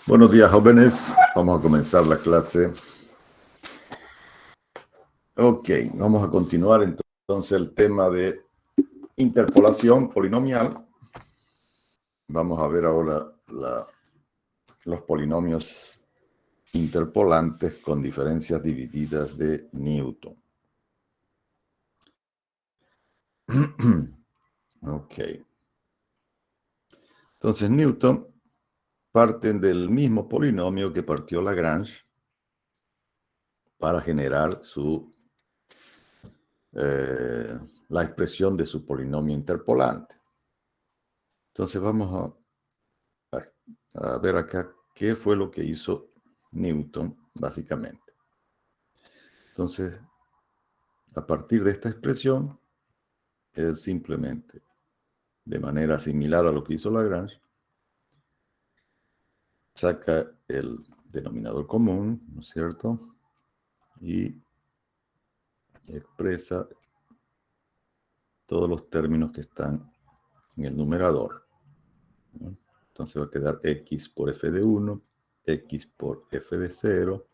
Buenos días, jóvenes. Vamos a comenzar la clase. Ok, vamos a continuar entonces el tema de interpolación polinomial. Vamos a ver ahora los polinomios interpolantes con diferencias divididas de Newton. Ok. Entonces, Newton parten del mismo polinomio que partió Lagrange para generar la expresión de su polinomio interpolante. Entonces vamos a ver acá qué fue lo que hizo Newton, básicamente. Entonces, a partir de esta expresión, él simplemente, de manera similar a lo que hizo Lagrange, saca el denominador común, ¿no es cierto? Y expresa todos los términos que están en el numerador, ¿no? Entonces va a quedar x por f de 1, x por f de 0,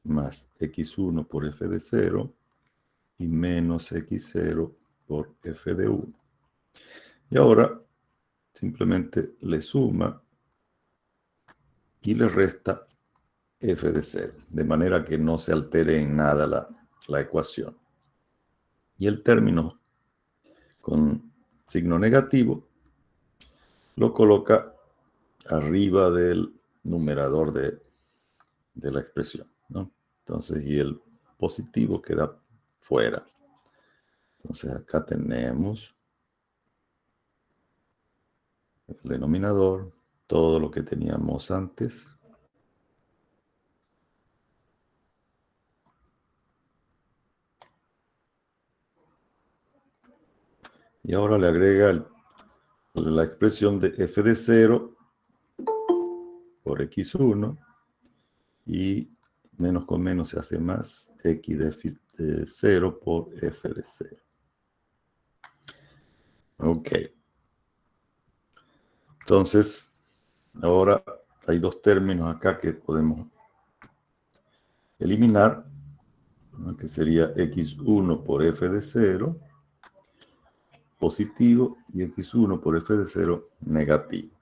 más x1 por f de 0, y menos x0 por f de 1. Y ahora simplemente le suma y le resta f de 0, de manera que no se altere en nada la ecuación. Y el término con signo negativo lo coloca arriba del numerador de la expresión, ¿no? Entonces, y el positivo queda fuera. Entonces acá tenemos el denominador, todo lo que teníamos antes. Y ahora le agrega la expresión de f de 0 por x1 y menos con menos se hace más, x de 0 por f de 0. Ok. Entonces, ahora hay dos términos acá que podemos eliminar, ¿no? Que sería x1 por f de 0 positivo y x1 por f de 0 negativo.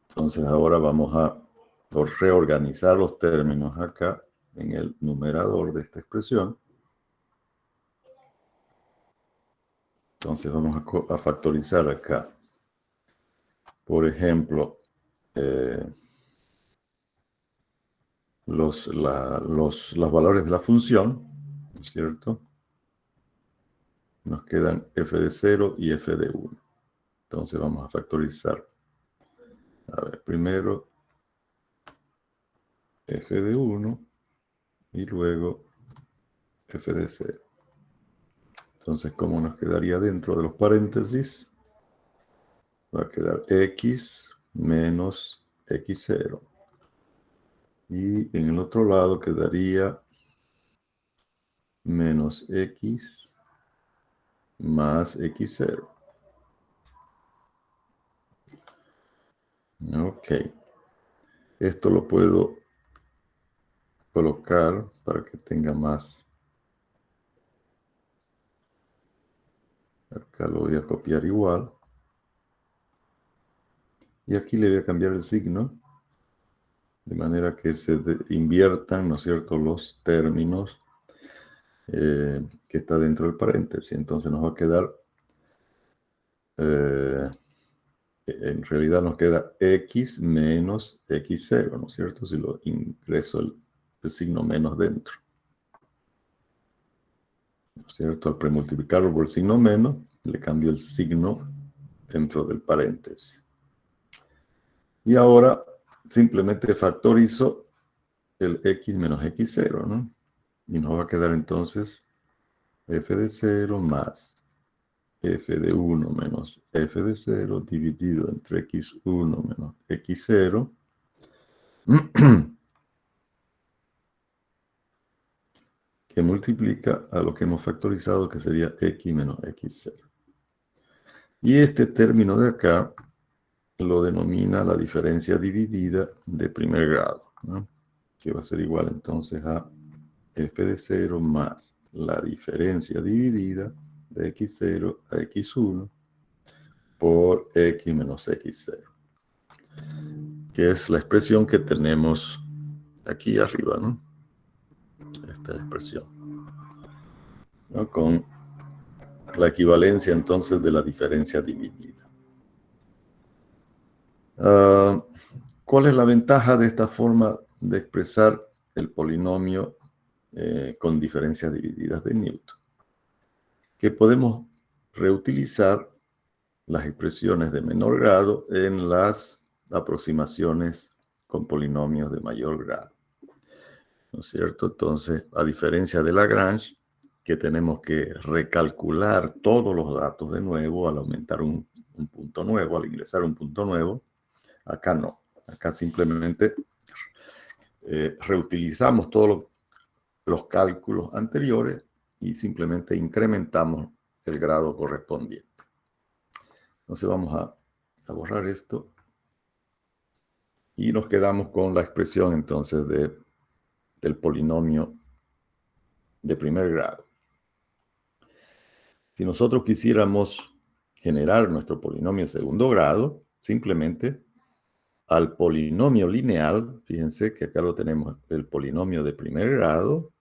Entonces ahora vamos a reorganizar los términos acá en el numerador de esta expresión. Entonces vamos a factorizar acá. Por ejemplo, los valores de la función, ¿no es cierto? Nos quedan f de 0 y f de 1. Entonces vamos a factorizar. A ver, primero f de 1 y luego f de 0. Entonces, ¿cómo nos quedaría dentro de los paréntesis? Va a quedar x menos x0. Y en el otro lado quedaría menos x más x0. Ok. Esto lo puedo colocar para que tenga más. Acá lo voy a copiar igual. Y aquí le voy a cambiar el signo. De manera que se inviertan, ¿no es cierto?, los términos que está dentro del paréntesis. Entonces nos va a quedar, en realidad nos queda x menos x0, ¿no es cierto? Si lo ingreso el signo menos dentro. ¿No es cierto? Al premultiplicarlo por el signo menos, le cambio el signo dentro del paréntesis. Y ahora simplemente factorizo el x menos x0, ¿no? Y nos va a quedar entonces f de 0 más f de 1 menos f de 0 dividido entre x1 menos x0 que multiplica a lo que hemos factorizado, que sería x menos x0. Y este término de acá lo denomina la diferencia dividida de primer grado, ¿no? Que va a ser igual entonces a f de 0 más la diferencia dividida de x0 a x1 por x menos x0, que es la expresión que tenemos aquí arriba, ¿no? Esta expresión, ¿no? Con la equivalencia entonces de la diferencia dividida. ¿Cuál es la ventaja de esta forma de expresar el polinomio con diferencias divididas de Newton? Que podemos reutilizar las expresiones de menor grado en las aproximaciones con polinomios de mayor grado, ¿no es cierto? Entonces, a diferencia de Lagrange, que tenemos que recalcular todos los datos de nuevo al aumentar un punto nuevo, al ingresar un punto nuevo, acá no. Acá simplemente reutilizamos todos los cálculos anteriores y simplemente incrementamos el grado correspondiente. Entonces vamos a borrar esto y nos quedamos con la expresión entonces del polinomio de primer grado. Si nosotros quisiéramos generar nuestro polinomio de segundo grado, simplemente al polinomio lineal, fíjense que acá lo tenemos, el polinomio de primer grado,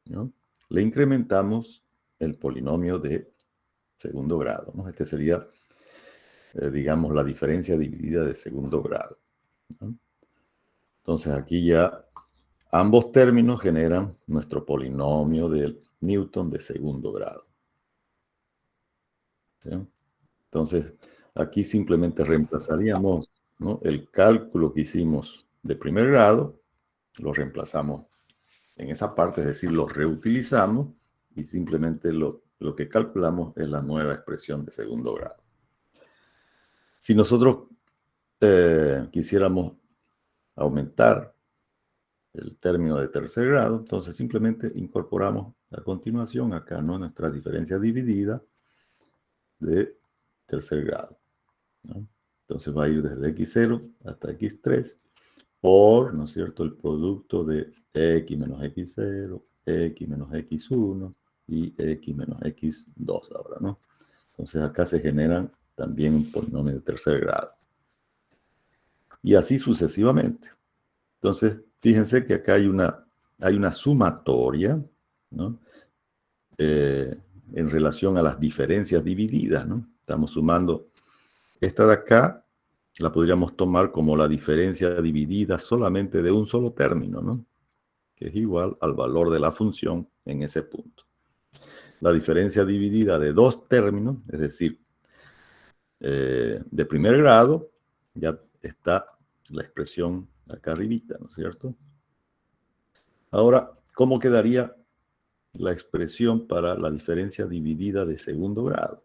¿no? Le incrementamos el polinomio de segundo grado, ¿no? Este sería, digamos, la diferencia dividida de segundo grado, ¿no? Entonces aquí ya ambos términos generan nuestro polinomio de Newton de segundo grado, ¿sí? Entonces aquí simplemente reemplazaríamos, ¿no?, el cálculo que hicimos de primer grado, lo reemplazamos en esa parte, es decir, lo reutilizamos y simplemente lo que calculamos es la nueva expresión de segundo grado. Si nosotros quisiéramos aumentar el término de tercer grado, entonces simplemente incorporamos a continuación acá, ¿no?, nuestra diferencia dividida de tercer grado, ¿no? Entonces va a ir desde x0 hasta x3 por, ¿no es cierto?, el producto de x menos x0, x menos x1 y x menos x2 ahora, ¿no? Entonces acá se generan también un polinomio de tercer grado. Y así sucesivamente. Entonces, fíjense que acá hay una sumatoria, ¿no?, en relación a las diferencias divididas, ¿no? Estamos sumando esta de acá, la podríamos tomar como la diferencia dividida solamente de un solo término, ¿no?, que es igual al valor de la función en ese punto. La diferencia dividida de dos términos, es decir, de primer grado, ya está la expresión acá arribita, ¿no es cierto? Ahora, ¿cómo quedaría la expresión para la diferencia dividida de segundo grado?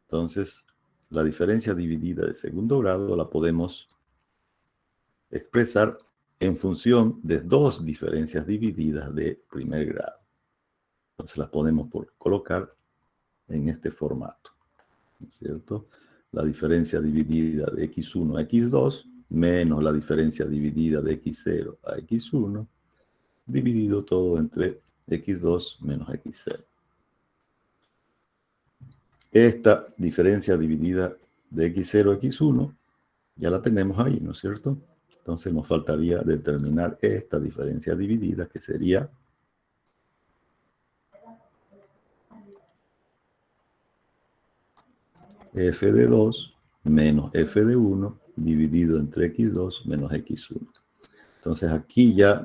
Entonces, la diferencia dividida de segundo grado la podemos expresar en función de dos diferencias divididas de primer grado. Entonces las podemos colocar en este formato, ¿no es cierto? La diferencia dividida de x1 a x2 menos la diferencia dividida de x0 a x1, dividido todo entre x2 menos x0. Esta diferencia dividida de x0 a x1 ya la tenemos ahí, ¿no es cierto? Entonces nos faltaría determinar esta diferencia dividida, que sería f de 2 menos f de 1 dividido entre x2 menos x1. Entonces aquí ya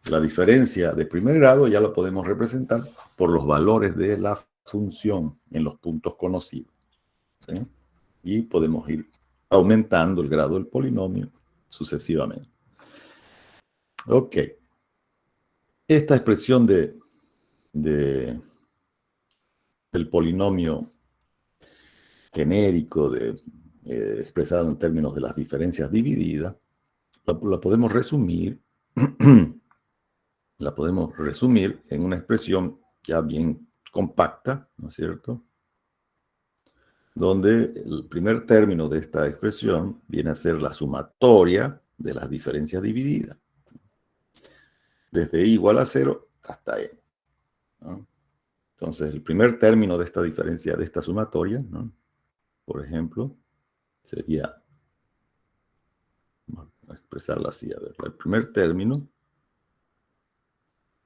la diferencia de primer grado ya la podemos representar por los valores de la función en los puntos conocidos, ¿sí? Y podemos ir aumentando el grado del polinomio sucesivamente. Ok. Esta expresión del polinomio genérico expresado en términos de las diferencias divididas, la podemos resumir en una expresión ya bien compacta, ¿no es cierto?, donde el primer término de esta expresión viene a ser la sumatoria de las diferencias divididas, desde i igual a 0 hasta n, ¿no? Entonces, el primer término de esta diferencia, de esta sumatoria, ¿no? Por ejemplo, sería, vamos a expresarla así, a ver, el primer término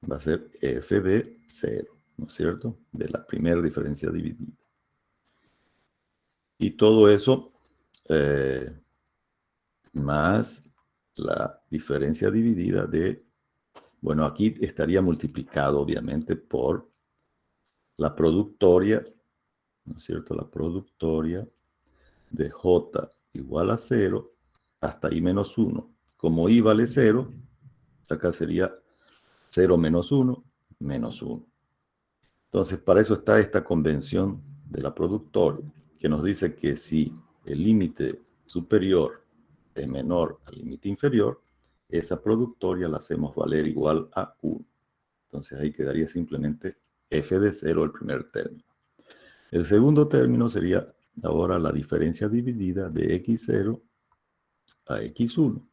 va a ser f de 0, ¿no es cierto? De la primera diferencia dividida. Y todo eso más la diferencia dividida de, bueno, aquí estaría multiplicado obviamente por la productoria, ¿no es cierto? La productoria de j igual a 0 hasta i menos 1. Como i vale 0, acá sería 0 menos 1, menos 1. Entonces, para eso está esta convención de la productoria, que nos dice que si el límite superior es menor al límite inferior, esa productoria la hacemos valer igual a 1. Entonces ahí quedaría simplemente f de 0 el primer término. El segundo término sería ahora la diferencia dividida de x0 a x1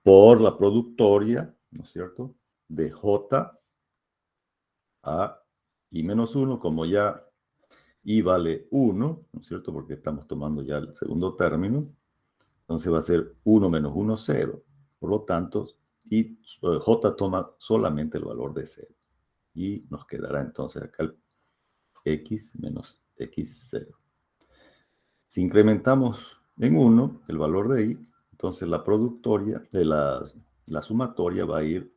por la productoria, ¿no es cierto?, de j a i menos 1, como ya i vale 1, ¿no es cierto?, porque estamos tomando ya el segundo término, entonces va a ser 1 menos 1, 0. Por lo tanto, j toma solamente el valor de 0. Y nos quedará entonces acá el x menos x0. Si incrementamos en 1 el valor de i, entonces la productoria de la sumatoria va a ir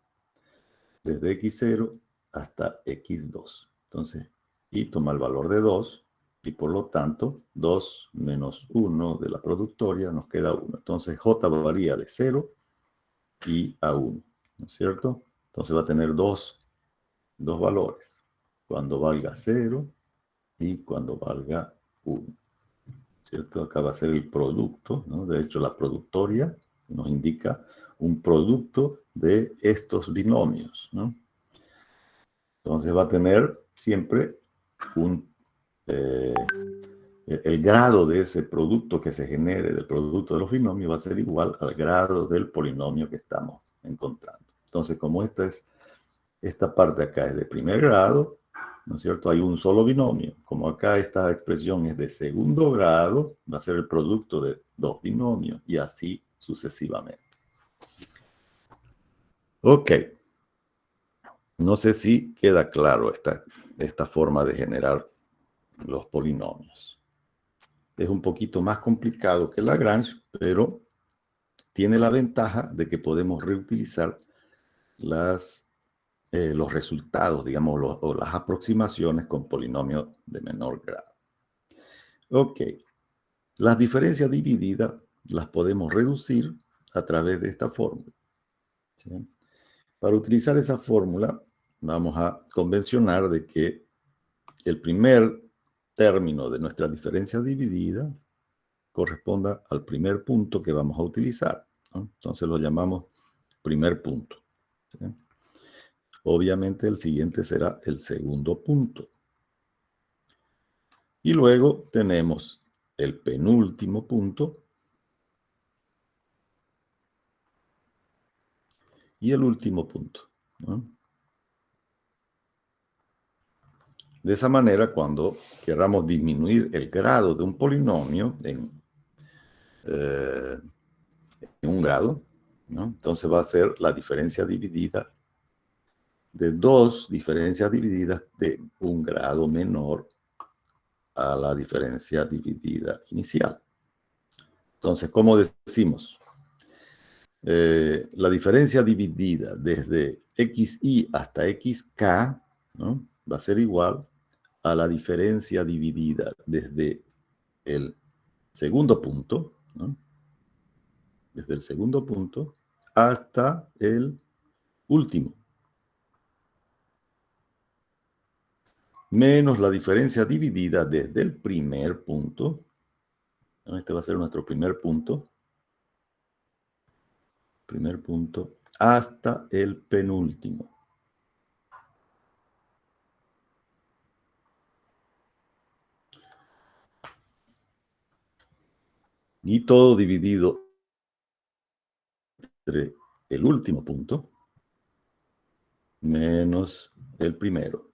desde x0 hasta x2. Entonces, i toma el valor de 2 y por lo tanto 2 menos 1 de la productoria nos queda 1. Entonces j varía de 0 y a 1, ¿no es cierto? Entonces va a tener dos valores, cuando valga 0 y cuando valga 1. ¿Cierto? Acá va a ser el producto, ¿no? De hecho, la productoria nos indica un producto de estos binomios, ¿no? Entonces va a tener siempre el grado de ese producto que se genere del producto de los binomios va a ser igual al grado del polinomio que estamos encontrando. Entonces, como esta parte acá es de primer grado, ¿no es cierto? Hay un solo binomio. Como acá esta expresión es de segundo grado, va a ser el producto de dos binomios y así sucesivamente. Ok. No sé si queda claro esta forma de generar los polinomios. Es un poquito más complicado que Lagrange, pero tiene la ventaja de que podemos reutilizar los resultados, digamos, o las aproximaciones con polinomios de menor grado. Ok, las diferencias divididas las podemos reducir a través de esta fórmula, ¿sí? Para utilizar esa fórmula, vamos a convencionar de que el primer término de nuestra diferencia dividida corresponda al primer punto que vamos a utilizar, ¿no? Entonces lo llamamos primer punto, ¿sí? Obviamente el siguiente será el segundo punto. Y luego tenemos el penúltimo punto y el último punto, ¿no? De esa manera, cuando queramos disminuir el grado de un polinomio en un grado, ¿no? Entonces va a ser la diferencia dividida de dos diferencias divididas de un grado menor a la diferencia dividida inicial. Entonces, ¿cómo decimos? La diferencia dividida desde xi hasta xk, ¿no?, va a ser igual a la diferencia dividida desde el segundo punto, ¿no?, desde el segundo punto hasta el último, menos la diferencia dividida desde el primer punto, ¿no? Este va a ser nuestro primer punto, hasta el penúltimo. y todo dividido entre el último punto menos el primero.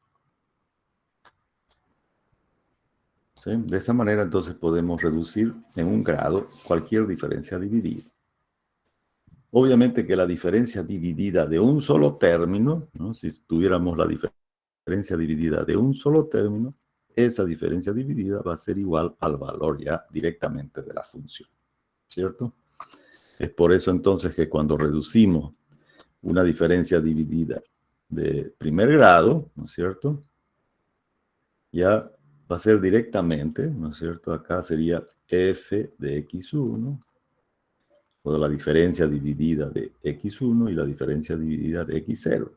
¿Sí? De esa manera entonces podemos reducir en un grado cualquier diferencia dividida. Obviamente que la diferencia dividida de un solo término, ¿no? Si tuviéramos la diferencia dividida de un solo término, esa diferencia dividida va a ser igual al valor ya directamente de la función, ¿cierto? Es por eso entonces que cuando reducimos una diferencia dividida de primer grado, ¿no es cierto? Ya va a ser directamente, ¿no es cierto? Acá sería f de x1, o la diferencia dividida de x1 y la diferencia dividida de x0,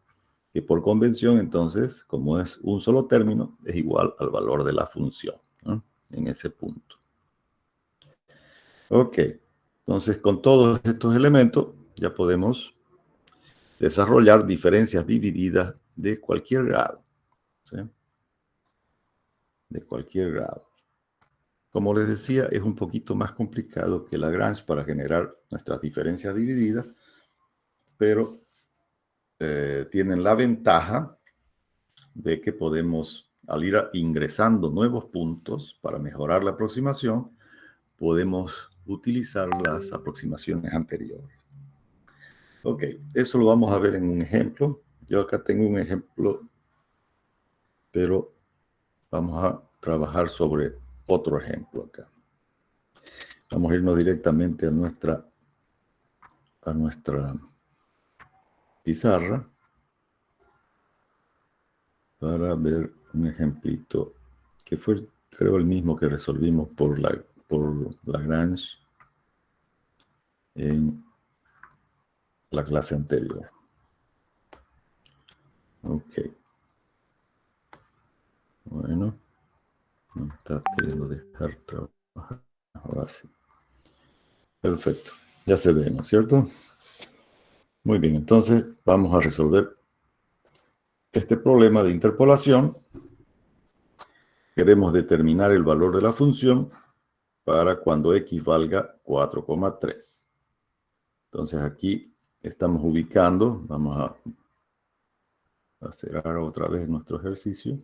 que por convención entonces, como es un solo término, es igual al valor de la función, ¿no? En ese punto. Ok, entonces con todos estos elementos ya podemos desarrollar diferencias divididas de cualquier grado, ¿sí? De cualquier grado. Como les decía, es un poquito más complicado que Lagrange para generar nuestras diferencias divididas, pero tienen la ventaja de que podemos, al ir ingresando nuevos puntos para mejorar la aproximación, podemos utilizar las aproximaciones anteriores. Ok, eso lo vamos a ver en un ejemplo. Yo acá tengo un ejemplo, pero vamos a trabajar sobre otro ejemplo acá. Vamos a irnos directamente a nuestra pizarra para ver un ejemplito que fue, creo, el mismo que resolvimos por Lagrange en la clase anterior. Ok. Bueno, me está queriendo dejar trabajar. Ahora sí. Perfecto. Ya se ve, ¿no es cierto? Muy bien, entonces vamos a resolver este problema de interpolación. Queremos determinar el valor de la función para cuando x valga 4,3. Entonces aquí estamos ubicando, vamos a cerrar otra vez nuestro ejercicio.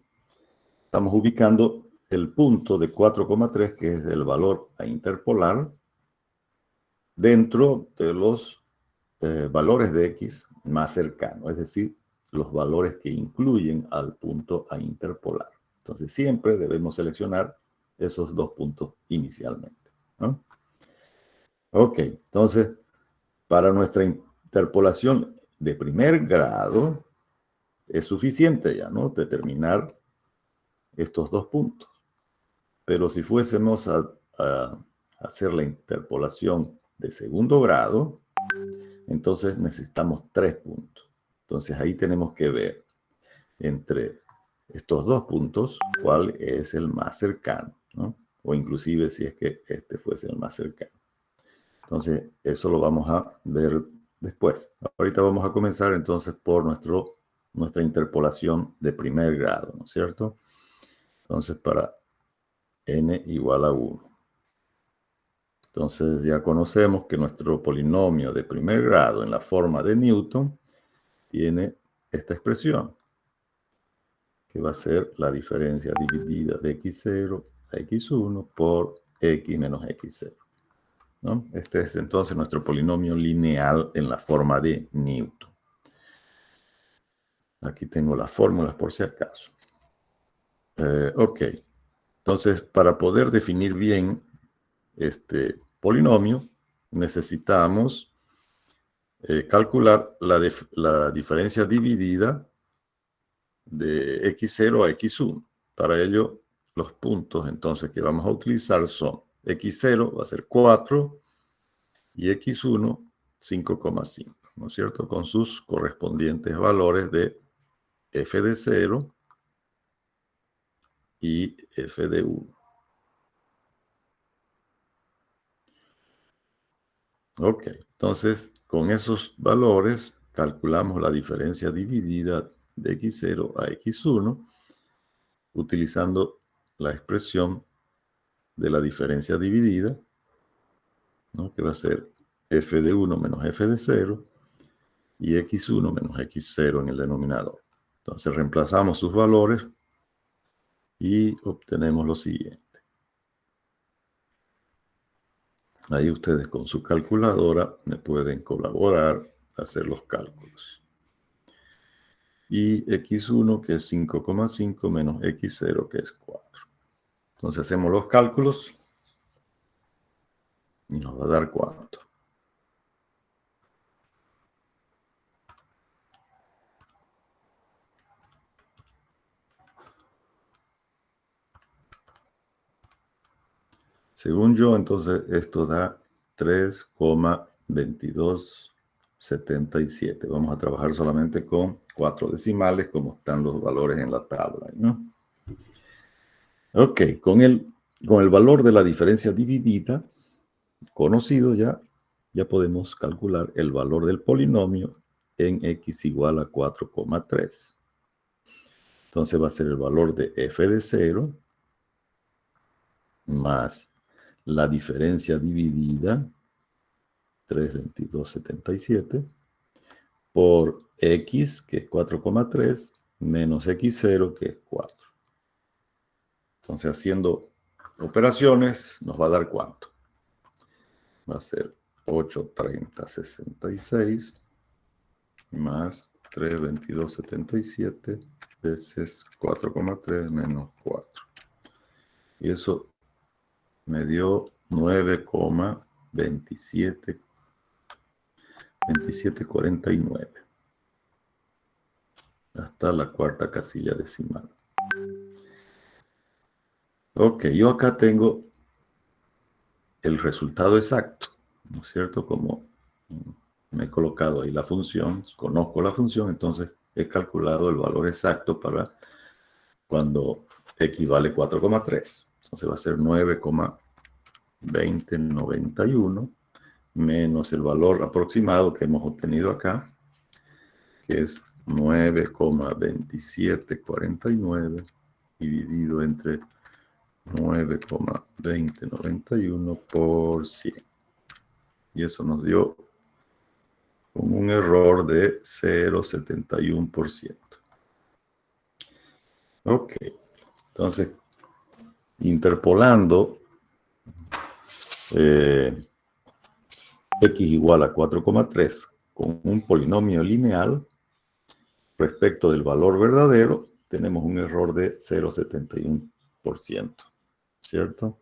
Estamos ubicando el punto de 4,3, que es el valor a interpolar, dentro de los valores de x más cercanos, es decir, los valores que incluyen al punto a interpolar. Entonces siempre debemos seleccionar esos dos puntos inicialmente, ¿no? Ok, entonces para nuestra interpolación de primer grado es suficiente ya, ¿no? Determinar estos dos puntos. Pero si fuésemos a hacer la interpolación de segundo grado, entonces necesitamos 3 puntos. Entonces ahí tenemos que ver entre estos dos puntos cuál es el más cercano, ¿no? O inclusive si es que este fuese el más cercano. Entonces eso lo vamos a ver después. Ahorita vamos a comenzar entonces por nuestra interpolación de primer grado, ¿no es cierto? Entonces para n igual a 1. Entonces ya conocemos que nuestro polinomio de primer grado en la forma de Newton tiene esta expresión, que va a ser la diferencia dividida de x0 a x1 por x menos x0, ¿no? Este es entonces nuestro polinomio lineal en la forma de Newton. Aquí tengo las fórmulas por si acaso. Ok, entonces para poder definir bien este polinomio necesitamos calcular la diferencia dividida de x0 a x1. Para ello, los puntos entonces que vamos a utilizar son x0 va a ser 4 y x1 5,5, ¿no es cierto? Con sus correspondientes valores de f de 0 y f de 1. Ok, entonces con esos valores calculamos la diferencia dividida de x0 a x1 utilizando la expresión de la diferencia dividida ¿no? Que va a ser f de 1 menos f de 0 y x1 menos x0 en el denominador. Entonces reemplazamos sus valores y obtenemos lo siguiente. Ahí ustedes con su calculadora me pueden colaborar a hacer los cálculos. Y x1 que es 5,5 menos x0 que es 4. Entonces hacemos los cálculos y nos va a dar cuánto. Según yo, entonces esto da 3,2277. Vamos a trabajar solamente con 4 decimales como están los valores en la tabla, ¿no? Ok, con el valor de la diferencia dividida conocido ya podemos calcular el valor del polinomio en x igual a 4,3. Entonces va a ser el valor de f de 0 más la diferencia dividida, 3,2277, por x, que es 4,3, menos x0, que es 4. Entonces, haciendo operaciones, nos va a dar ¿cuánto? Va a ser 830,66 más 3,2277 veces 4,3 menos 4. Y eso me dio 9,2749 hasta la cuarta casilla decimal. Ok, yo acá tengo el resultado exacto, ¿no es cierto? Como me he colocado ahí la función, conozco la función, entonces he calculado el valor exacto para cuando equivale 4,3. Entonces va a ser 9,2091 menos el valor aproximado que hemos obtenido acá, que es 9,2749 dividido entre 9,2091 por 100. Y eso nos dio con un error de 0,71%. Ok, entonces, interpolando x igual a 4,3 con un polinomio lineal respecto del valor verdadero, tenemos un error de 0,71%, ¿cierto?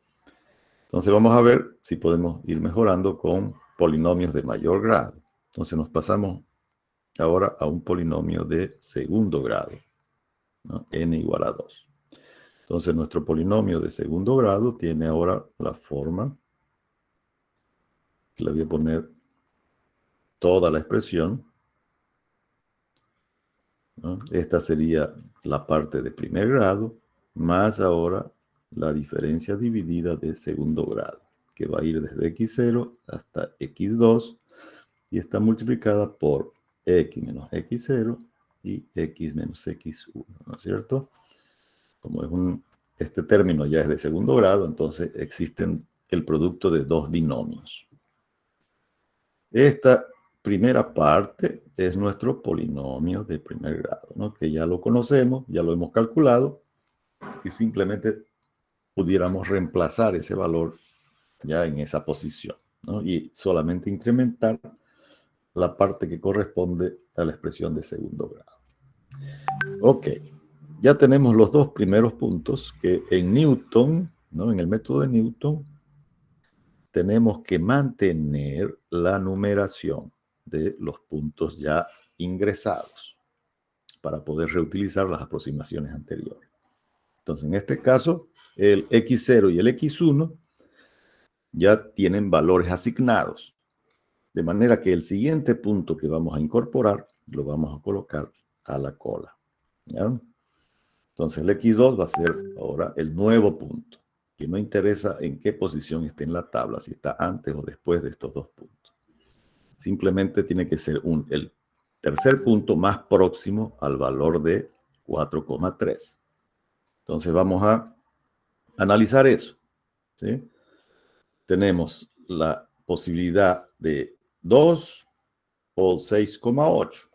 Entonces vamos a ver si podemos ir mejorando con polinomios de mayor grado. Entonces nos pasamos ahora a un polinomio de segundo grado, ¿no? N igual a 2. Entonces nuestro polinomio de segundo grado tiene ahora la forma, que le voy a poner toda la expresión, ¿no? Esta sería la parte de primer grado, más ahora la diferencia dividida de segundo grado, que va a ir desde x0 hasta x2 y está multiplicada por x menos x0 y x menos x1, ¿no es cierto? Como es este término ya es de segundo grado, entonces existen el producto de dos binomios. Esta primera parte es nuestro polinomio de primer grado, ¿no? Que ya lo conocemos, ya lo hemos calculado y simplemente pudiéramos reemplazar ese valor ya en esa posición, ¿no? Y solamente incrementar la parte que corresponde a la expresión de segundo grado. Ok, ya tenemos los dos primeros puntos que en Newton, ¿no? En el método de Newton, tenemos que mantener la numeración de los puntos ya ingresados para poder reutilizar las aproximaciones anteriores. Entonces, en este caso, el x0 y el x1 ya tienen valores asignados, de manera que el siguiente punto que vamos a incorporar lo vamos a colocar a la cola, ¿ya? Entonces, el x2 va a ser ahora el nuevo punto, que no interesa en qué posición esté en la tabla, si está antes o después de estos dos puntos. Simplemente tiene que ser el tercer punto más próximo al valor de 4,3. Entonces vamos a analizar eso, ¿sí? Tenemos la posibilidad de 2 o 6,8.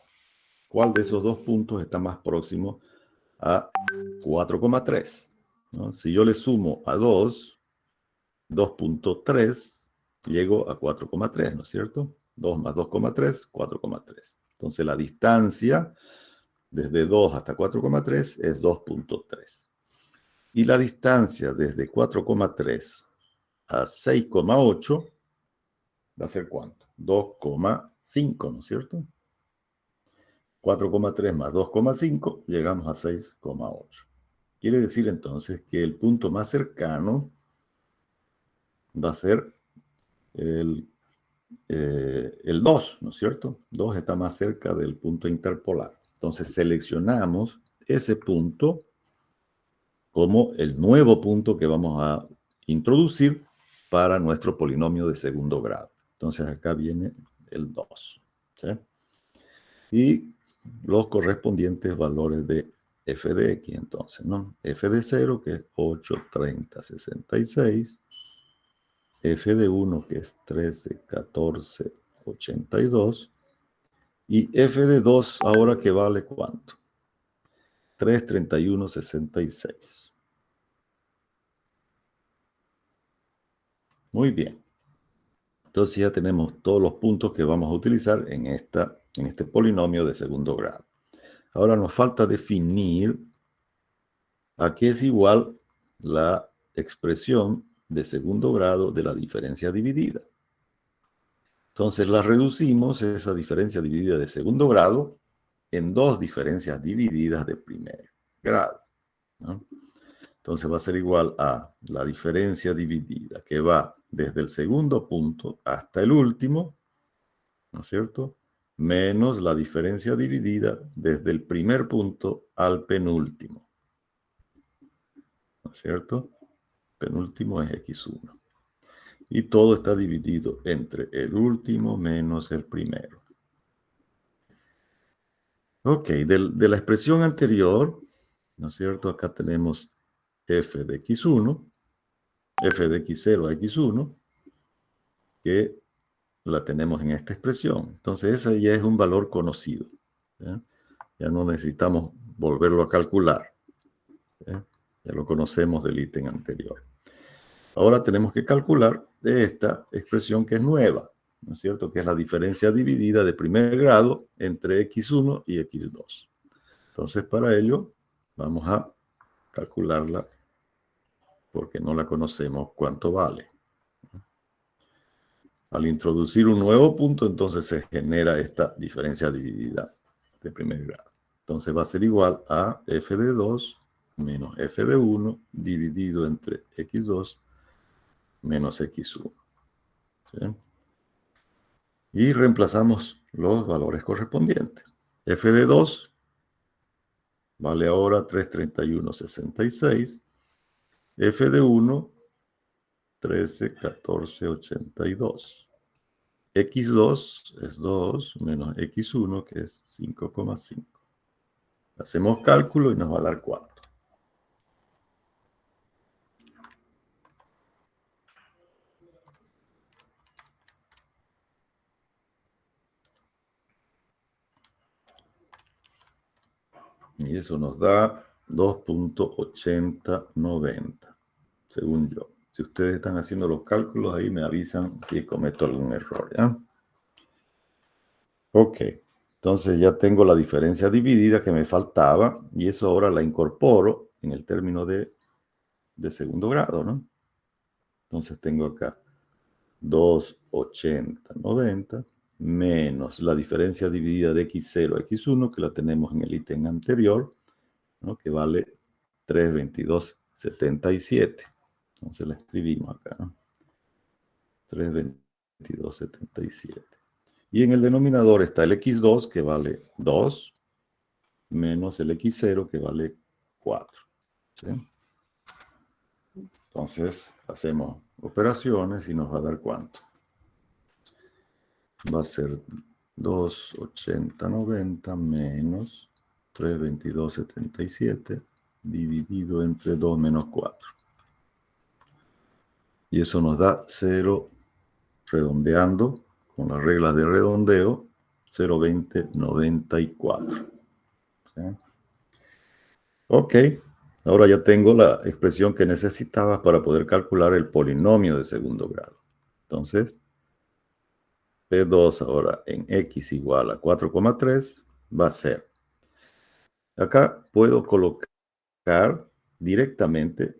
¿Cuál de esos dos puntos está más próximo a 4,3? ¿No? Si yo le sumo a 2, 2.3, llego a 4,3, ¿no es cierto? 2 más 2,3, 4,3. Entonces la distancia desde 2 hasta 4,3 es 2.3. Y la distancia desde 4,3 a 6,8 va a ser ¿cuánto? 2,5, ¿no es cierto? 4,3 más 2,5, llegamos a 6,8. Quiere decir entonces que el punto más cercano va a ser el 2, ¿no es cierto? 2 está más cerca del punto interpolar. Entonces seleccionamos ese punto como el nuevo punto que vamos a introducir para nuestro polinomio de segundo grado. Entonces acá viene el 2. ¿Sí? Y los correspondientes valores de f de x, entonces, ¿no? F de 0, que es 8, 30, 66. F de 1, que es 13, 14, 82. Y F de 2, ahora que vale ¿cuánto? 3, 31, 66. Muy bien. Entonces ya tenemos todos los puntos que vamos a utilizar en este polinomio de segundo grado. Ahora nos falta definir a qué es igual la expresión de segundo grado de la diferencia dividida. Entonces la reducimos, esa diferencia dividida de segundo grado, en dos diferencias divididas de primer grado, ¿no? Entonces va a ser igual a la diferencia dividida que va desde el segundo punto hasta el último, ¿no es cierto? Menos la diferencia dividida desde el primer punto al penúltimo, ¿no es cierto? Penúltimo es x1. Y todo está dividido entre el último menos el primero. Ok, de la expresión anterior, ¿no es cierto? Acá tenemos f de x1, f de x0 a x1, que la tenemos en esta expresión. Entonces ese ya es un valor conocido. ¿Ya? Ya no necesitamos volverlo a calcular. ¿Ya? Ya lo conocemos del ítem anterior. Ahora tenemos que calcular de esta expresión que es nueva, ¿no es cierto? Que es la diferencia dividida de primer grado entre x1 y x2. Entonces para ello vamos a calcularla porque no la conocemos cuánto vale. Al introducir un nuevo punto, entonces se genera esta diferencia dividida de primer grado. Entonces va a ser igual a f de 2 menos f de 1 dividido entre x2 menos x1. ¿Sí? Y reemplazamos los valores correspondientes. F de 2 vale ahora 331,66. F de 1, 13, 14, 82. X2 es 2 menos X1, que es 5,5. Hacemos cálculo y nos va a dar 4. Y eso nos da 2.8090, según yo. Si ustedes están haciendo los cálculos, ahí me avisan si cometo algún error, ¿ya? Ok, entonces ya tengo la diferencia dividida que me faltaba y eso ahora la incorporo en el término de segundo grado, ¿no? Entonces tengo acá 2.8090 menos la diferencia dividida de x0 a x1, que la tenemos en el ítem anterior, ¿no? Que vale 322,77. Entonces la escribimos acá, ¿no? 322,77. Y en el denominador está el x2, que vale 2, menos el x0, que vale 4. ¿Sí? Entonces hacemos operaciones y nos va a dar ¿cuánto? Va a ser 2.8090 menos 322,77 dividido entre 2 menos 4. Y eso nos da 0. redondeando con las reglas de redondeo, 0,2094. ¿Sí? Ok, ahora ya tengo la expresión que necesitaba para poder calcular el polinomio de segundo grado. Entonces, P2 ahora en x igual a 4,3 va a ser. Acá puedo colocar directamente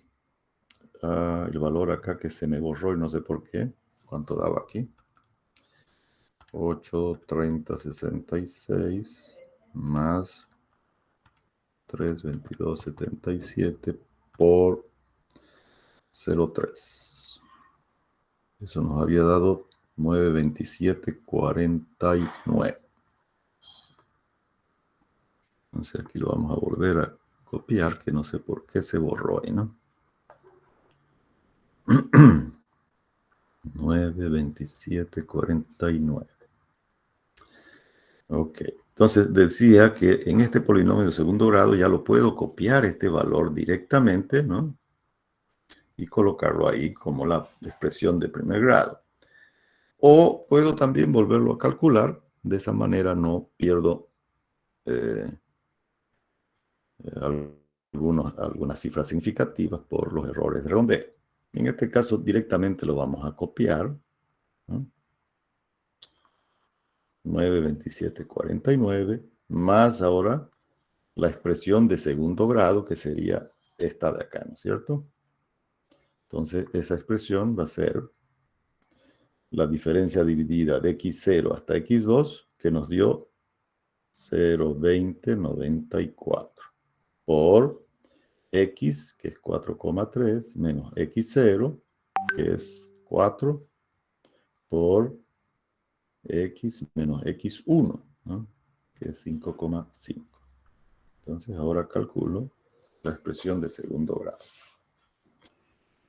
el valor acá que se me borró y no sé por qué. ¿Cuánto daba aquí? 8, 30, 66 más 3, 22, 77 por 0,3. Eso nos había dado 9, 27, 49. Entonces aquí lo vamos a volver a copiar, que no sé por qué se borró ahí, ¿no? 9, 27, 49. Ok, entonces decía que en este polinomio de segundo grado ya lo puedo copiar este valor directamente, ¿no? Y colocarlo ahí como la expresión de primer grado. O puedo también volverlo a calcular, de esa manera no pierdo algunas cifras significativas por los errores de redondeo. En este caso directamente lo vamos a copiar, ¿no? 9, 27, 49, más ahora la expresión de segundo grado, que sería esta de acá, ¿no es cierto? Entonces, esa expresión va a ser la diferencia dividida de x0 hasta x2, que nos dio 0,2094, por x, que es 4,3, menos x0, que es 4, por x menos x1, ¿no? Que es 5,5. Entonces ahora calculo la expresión de segundo grado.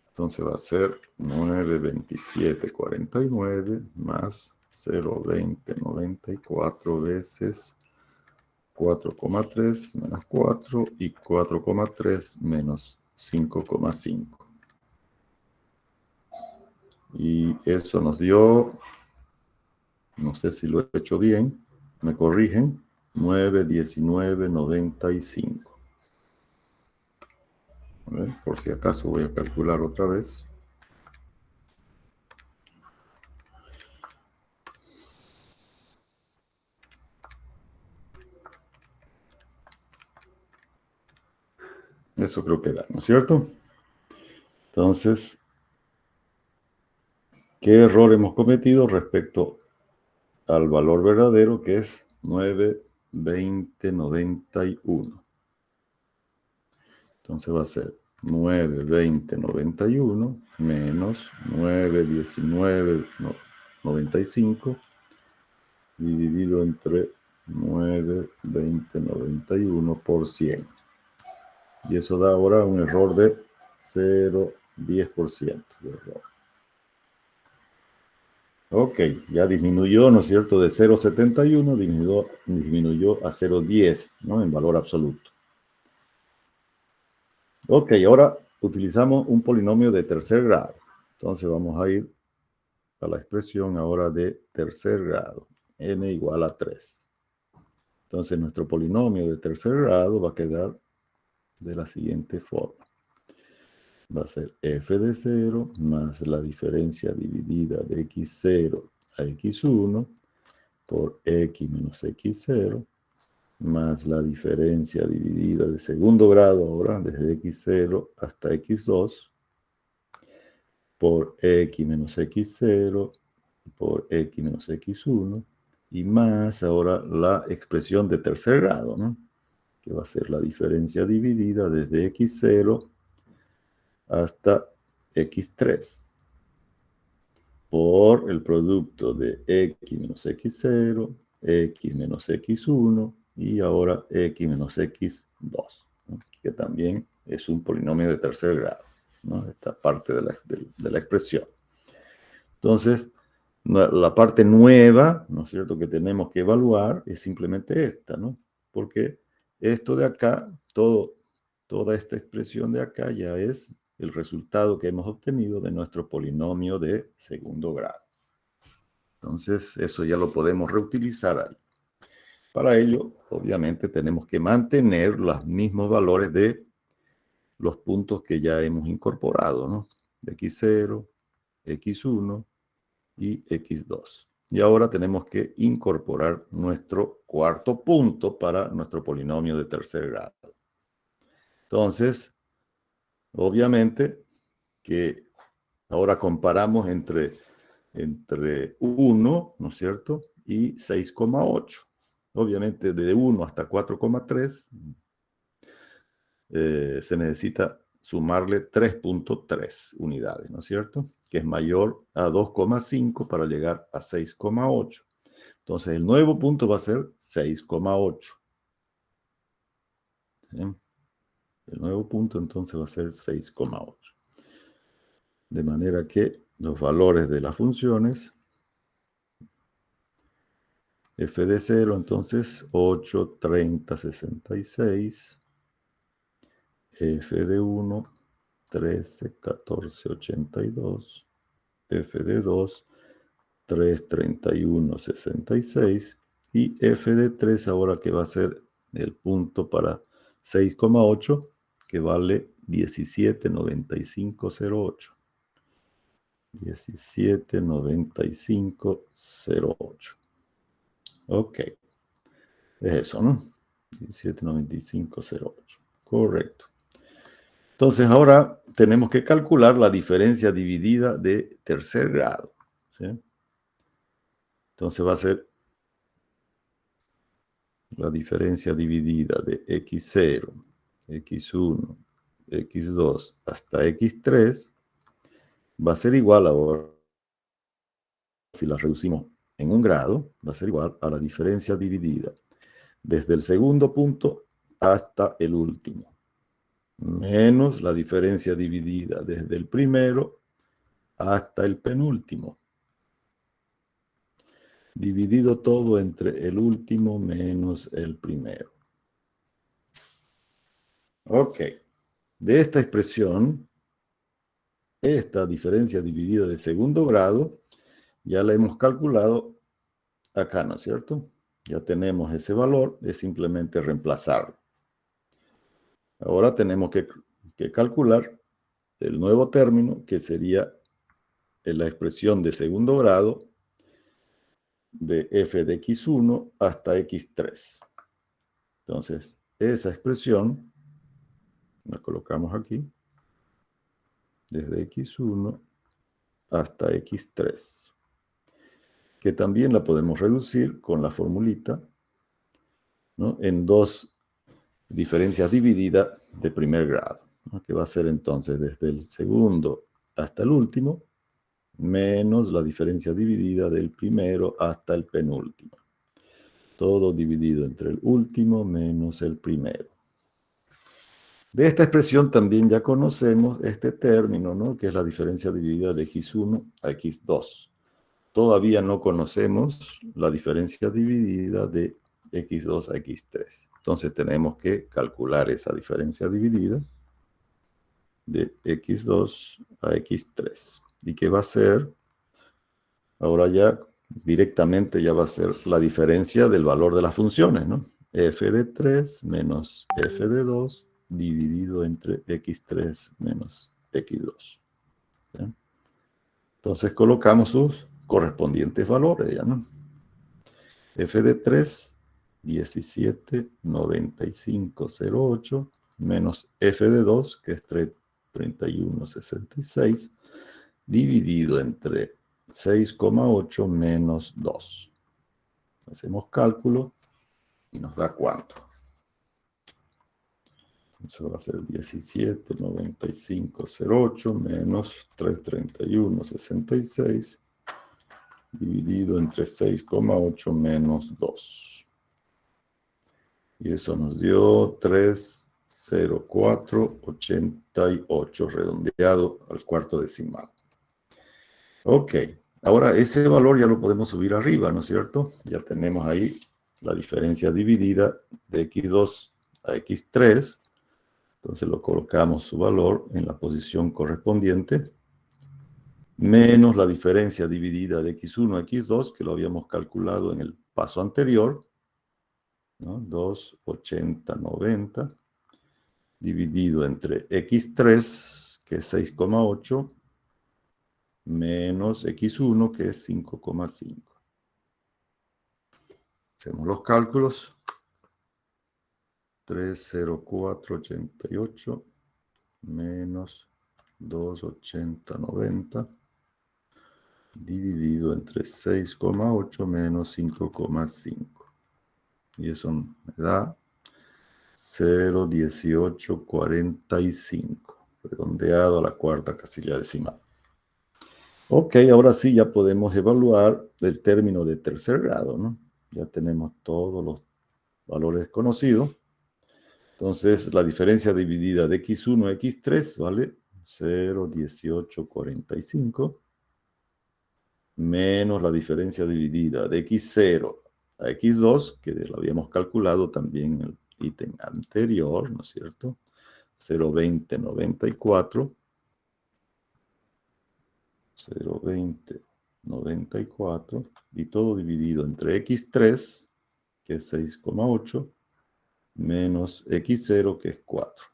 Entonces va a ser 9,2749 más 0,2094 veces 4,3 menos 4 y 4,3 menos 5,5. Y eso nos dio, no sé si lo he hecho bien, me corrigen, 9,1995. A ver, por si acaso voy a calcular otra vez. Eso creo que da, ¿no es cierto? Entonces, ¿qué error hemos cometido respecto al valor verdadero, que es 9,2091? Entonces va a ser 9,2091 menos 9,1995 dividido entre 9,2091 por 100. Y eso da ahora un error de 0,10% de error. Ok, ya disminuyó, ¿no es cierto? De 0,71 disminuyó a 0,10, ¿no? En valor absoluto. Ok, ahora utilizamos un polinomio de tercer grado. Entonces vamos a ir a la expresión ahora de tercer grado, n igual a 3. Entonces nuestro polinomio de tercer grado va a quedar de la siguiente forma. Va a ser f de 0 más la diferencia dividida de x0 a x1 por x menos x0 más la diferencia dividida de segundo grado ahora desde x0 hasta x2 por x menos x0 por x menos x1 y más ahora la expresión de tercer grado, ¿no? Que va a ser la diferencia dividida desde x0 hasta x3 por el producto de x menos x0, x menos x1 y ahora x menos x2, ¿no? Que también es un polinomio de tercer grado, ¿no? Esta parte de la expresión. Entonces, la parte nueva, ¿no es cierto?, que tenemos que evaluar es simplemente esta, ¿no? Porque esto de acá, toda esta expresión de acá ya es el resultado que hemos obtenido de nuestro polinomio de segundo grado. Entonces, eso ya lo podemos reutilizar ahí. Para ello, obviamente, tenemos que mantener los mismos valores de los puntos que ya hemos incorporado, ¿no? X0, X1 y X2. Y ahora tenemos que incorporar nuestro cuarto punto para nuestro polinomio de tercer grado. Entonces, obviamente que ahora comparamos entre 1, ¿no es cierto? Y 6,8. Obviamente de 1 hasta 4,3 se necesita sumarle 3,3 unidades, ¿no es cierto? Que es mayor a 2,5 para llegar a 6,8. Entonces el nuevo punto va a ser 6,8. ¿Sí? El nuevo punto entonces va a ser 6,8. De manera que los valores de las funciones f de 0, entonces 8, 30, 66. F de 1, 13, 14, 82. F de 2, 3, 31, 66. Y F de 3 ahora que va a ser el punto para 6,8, que vale 17,9508. 17,9508. Ok. Es eso, ¿no? 17,9508. Correcto. Entonces ahora tenemos que calcular la diferencia dividida de tercer grado. ¿Sí? Entonces va a ser la diferencia dividida de x0, x1, x2 hasta x3 va a ser igual ahora, si la reducimos en un grado, va a ser igual a la diferencia dividida desde el segundo punto hasta el último, menos la diferencia dividida desde el primero hasta el penúltimo, dividido todo entre el último menos el primero. Ok. De esta expresión, esta diferencia dividida de segundo grado, ya la hemos calculado acá, ¿no es cierto? Ya tenemos ese valor, es simplemente reemplazarlo. Ahora tenemos que calcular el nuevo término, que sería la expresión de segundo grado de f de x1 hasta x3. Entonces, esa expresión la colocamos aquí, desde x1 hasta x3, que también la podemos reducir con la formulita, ¿no? En dos diferencias divididas de primer grado, ¿no? Que va a ser entonces desde el segundo hasta el último, menos la diferencia dividida del primero hasta el penúltimo. Todo dividido entre el último menos el primero. De esta expresión también ya conocemos este término, ¿no? Que es la diferencia dividida de x1 a x2. Todavía no conocemos la diferencia dividida de x2 a x3. Entonces tenemos que calcular esa diferencia dividida de x2 a x3. ¿Y qué va a ser? Ahora ya directamente ya va a ser la diferencia del valor de las funciones, ¿no? F de 3 menos f de 2 dividido entre x3 menos x2. ¿Sí? Entonces colocamos sus correspondientes valores, ¿ya no? F de 3, 17,9508 menos F de 2, que es 31,66, dividido entre 6,8 menos 2. Hacemos cálculo y nos da ¿cuánto? Eso va a ser 17,9508 menos 331,66 dividido entre 6,8 menos 2. Y eso nos dio 30488, redondeado al cuarto decimal. Ok, ahora ese valor ya lo podemos subir arriba, ¿no es cierto? Ya tenemos ahí la diferencia dividida de x2 a x3. Entonces lo colocamos su valor en la posición correspondiente menos la diferencia dividida de x1 a x2, que lo habíamos calculado en el paso anterior, ¿no? 2, 80, 90, dividido entre x3, que es 6,8, menos x1, que es 5,5. Hacemos los cálculos. 30488 menos 28090 dividido entre 6,8 menos 5,5. Y eso me da 0,1845, redondeado a la cuarta casilla decimal. Ok, ahora sí ya podemos evaluar el término de tercer grado, ¿no? Ya tenemos todos los valores conocidos. Entonces, la diferencia dividida de x1 a x3 vale 0,1845 menos la diferencia dividida de x0 a x2, que lo habíamos calculado también en el ítem anterior, ¿no es cierto? 0,2094. 0,2094 y todo dividido entre x3, que es 6,8, menos x0, que es 4.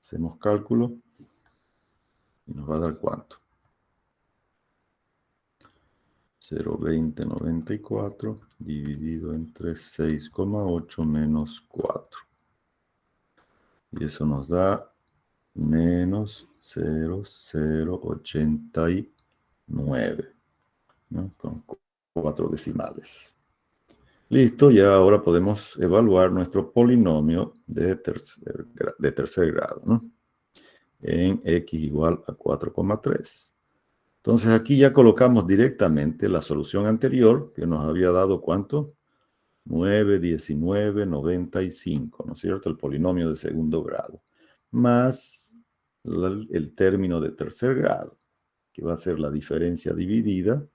Hacemos cálculo y nos va a dar ¿cuánto? 0,2094 dividido entre 6,8 menos 4. Y eso nos da menos 0,089, ¿no? Con 4 decimales. Listo, ya ahora podemos evaluar nuestro polinomio de tercer grado, ¿no? En x igual a 4,3. Entonces aquí ya colocamos directamente la solución anterior, que nos había dado ¿cuánto? 9, 19, 95, ¿no es cierto? El polinomio de segundo grado, más el término de tercer grado, que va a ser la diferencia dividida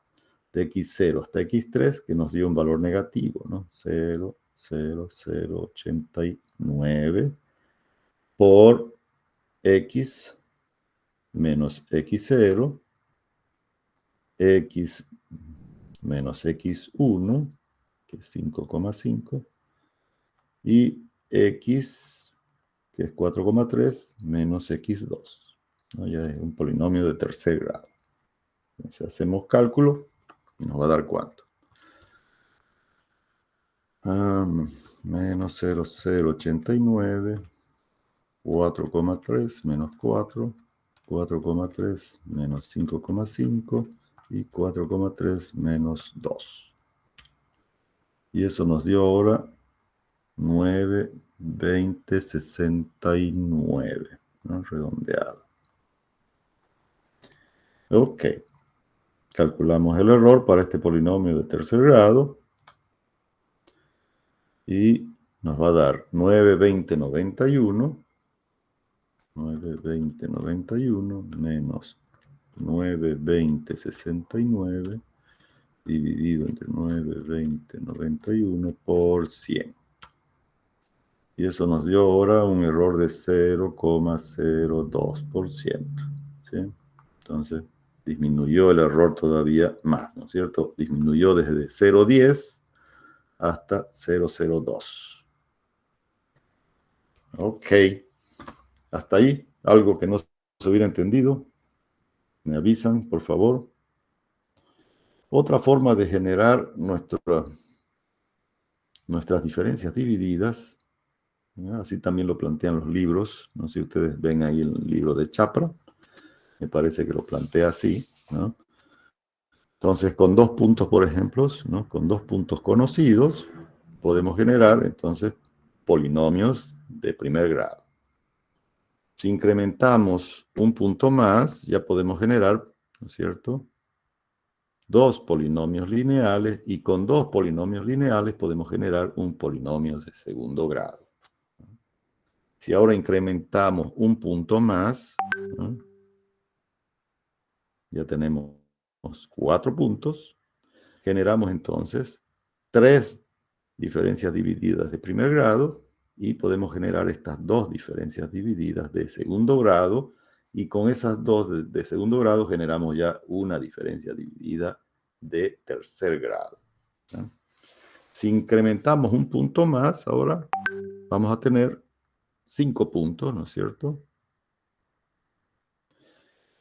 de x0 hasta x3, que nos dio un valor negativo, ¿no? 0,0089 por x menos x0, x menos x1, que es 5,5, y x, que es 4,3, menos x2. ¿No? Ya es un polinomio de tercer grado. Entonces hacemos cálculo y nos va a dar ¿cuánto? Menos 0,089, 4,3 menos 4, 4,3 menos 5,5 y 4,3 menos 2. Y eso nos dio ahora 9, 20, 69, ¿no? Redondeado. Ok. Calculamos el error para este polinomio de tercer grado. Y nos va a dar 9, 20, 91. 9, 20, 91 menos 9, 20, 69 dividido entre 9, 20, 91 por 100. Y eso nos dio ahora un error de 0,02%. ¿Sí? Entonces, disminuyó el error todavía más, ¿no es cierto? Disminuyó desde 0,10 hasta 0,02. Ok. Hasta ahí, algo que no se hubiera entendido. Me avisan, por favor. Otra forma de generar nuestras diferencias divididas, ¿no? Así también lo plantean los libros. No sé si ustedes ven ahí el libro de Chapra. Me parece que lo plantea así, ¿no? Entonces, con dos puntos, por ejemplo, ¿no? Con dos puntos conocidos, podemos generar, entonces, polinomios de primer grado. Si incrementamos un punto más, ya podemos generar, ¿no es cierto?, dos polinomios lineales, y con dos polinomios lineales podemos generar un polinomio de segundo grado. Si ahora incrementamos un punto más, ¿no?, ya tenemos 4 puntos, generamos entonces 3 diferencias divididas de primer grado, y podemos generar estas dos diferencias divididas de segundo grado, y con esas dos de segundo grado generamos ya una diferencia dividida de tercer grado, ¿no? Si incrementamos un punto más, ahora vamos a tener 5 puntos, ¿no es cierto?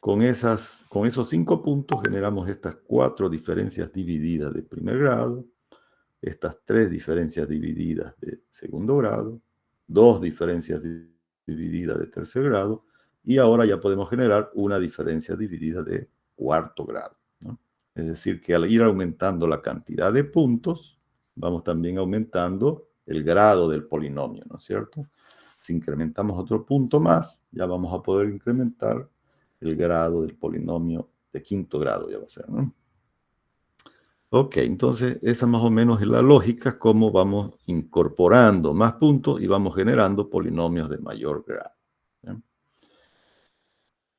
Con esos 5 puntos generamos estas 4 diferencias divididas de primer grado, estas 3 diferencias divididas de segundo grado, 2 diferencias divididas de tercer grado, y ahora ya podemos generar una diferencia dividida de cuarto grado, ¿no? Es decir, que al ir aumentando la cantidad de puntos, vamos también aumentando el grado del polinomio, ¿no es cierto? Si incrementamos otro punto más, ya vamos a poder incrementar el grado del polinomio de quinto grado, ya va a ser, ¿no? Ok, entonces esa más o menos es la lógica, cómo vamos incorporando más puntos y vamos generando polinomios de mayor grado, ¿bien?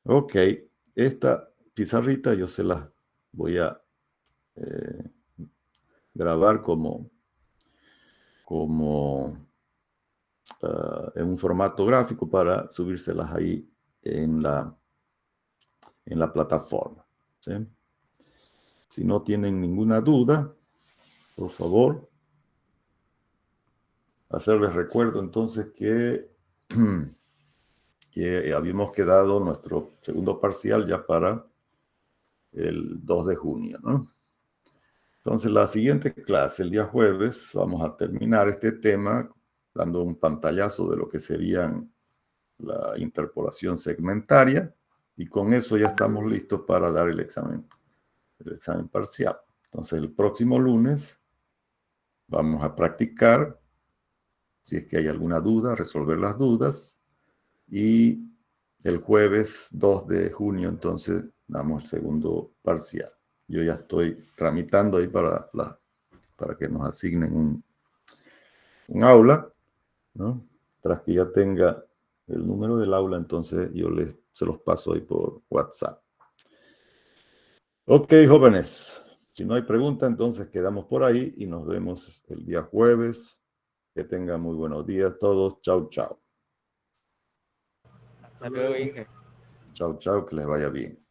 Ok, esta pizarrita yo se la voy a grabar como en un formato gráfico para subírselas ahí en la plataforma, ¿sí? Si no tienen ninguna duda, por favor, hacerles recuerdo entonces que habíamos quedado nuestro segundo parcial ya para el 2 de junio, ¿no? Entonces, la siguiente clase, el día jueves, vamos a terminar este tema dando un pantallazo de lo que serían la interpolación segmentaria, y con eso ya estamos listos para dar el examen parcial. Entonces, el próximo lunes vamos a practicar, si es que hay alguna duda, resolver las dudas, y el jueves 2 de junio, entonces, damos el segundo parcial. Yo ya estoy tramitando ahí para que nos asignen un aula, ¿no? Tras que ya tenga el número del aula, entonces yo se los paso ahí por WhatsApp. Ok, jóvenes. Si no hay pregunta, entonces quedamos por ahí y nos vemos el día jueves. Que tengan muy buenos días todos. Chau, chau. Hasta luego, Inge. Chau, chau, que les vaya bien.